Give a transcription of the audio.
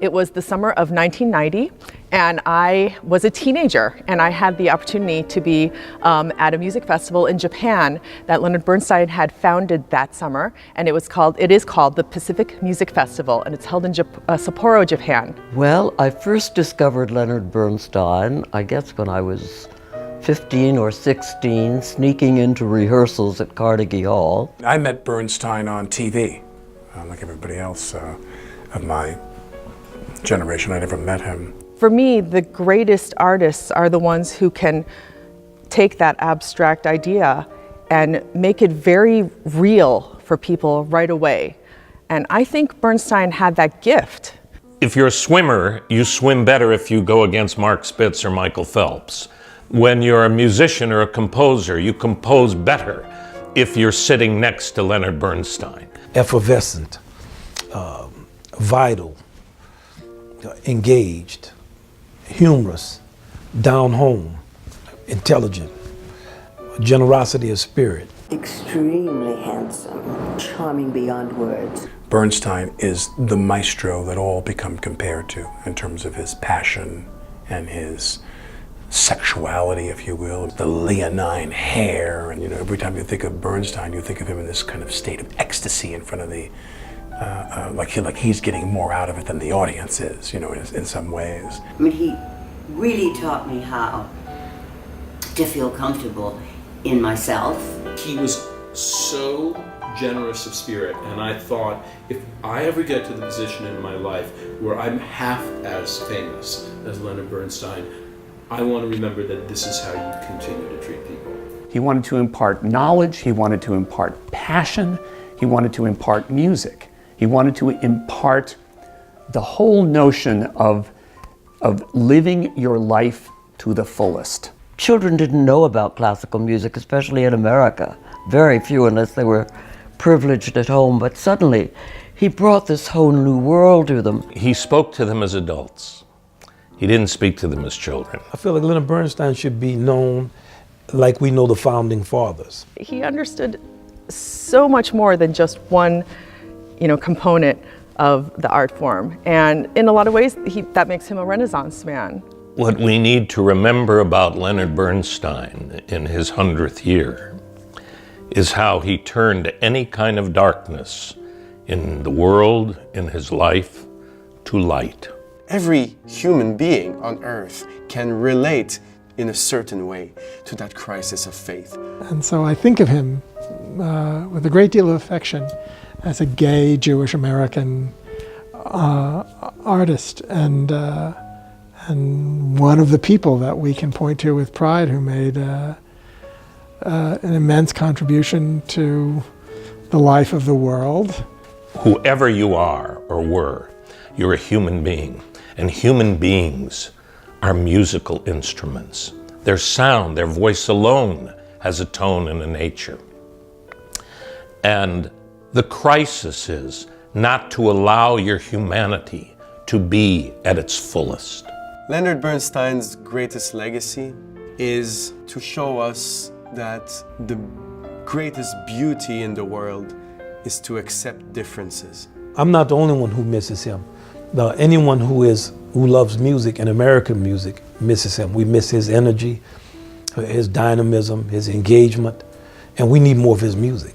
It was the summer of 1990, and I was a teenager, and I had the opportunity to be at a music festival in Japan that Leonard Bernstein had founded that summer, and it is called the Pacific Music Festival, and it's held in Sapporo, Japan. Well, I first discovered Leonard Bernstein, I guess when I was 15 or 16, sneaking into rehearsals at Carnegie Hall. I met Bernstein on TV, like everybody else of my generation. I never met him. For me, the greatest artists are the ones who can take that abstract idea and make it very real for people right away. And I think Bernstein had that gift. If you're a swimmer, you swim better if you go against Mark Spitz or Michael Phelps. When you're a musician or a composer, you compose better if you're sitting next to Leonard Bernstein. Effervescent, vital, engaged, humorous, down home, intelligent, generosity of spirit. Extremely handsome, charming beyond words. Bernstein is the maestro that all become compared to in terms of his passion and his sexuality, if you will, the leonine hair, and every time you think of Bernstein, you think of him in this kind of state of ecstasy in front of the, like he's getting more out of it than the audience is, in some ways. I mean, he really taught me how to feel comfortable in myself. He was so generous of spirit, and I thought, if I ever get to the position in my life where I'm half as famous as Leonard Bernstein, I want to remember that this is how you continue to treat people. He wanted to impart knowledge, he wanted to impart passion, he wanted to impart music. He wanted to impart the whole notion of living your life to the fullest. Children didn't know about classical music, especially in America. Very few, unless they were privileged at home, but suddenly he brought this whole new world to them. He spoke to them as adults. He didn't speak to them as children. I feel like Leonard Bernstein should be known like we know the founding fathers. He understood so much more than just one, component of the art form. And in a lot of ways, that makes him a Renaissance man. What we need to remember about Leonard Bernstein in his 100th year is how he turned any kind of darkness in the world, in his life, to light. Every human being on earth can relate in a certain way to that crisis of faith. And so I think of him with a great deal of affection as a gay Jewish American artist and one of the people that we can point to with pride who made an immense contribution to the life of the world. Whoever you are or were, you're a human being. And human beings are musical instruments. Their sound, their voice alone has a tone and a nature. And the crisis is not to allow your humanity to be at its fullest. Leonard Bernstein's greatest legacy is to show us that the greatest beauty in the world is to accept differences. I'm not the only one who misses him. Anyone who loves music and American music misses him. We miss his energy, his dynamism, his engagement, and we need more of his music.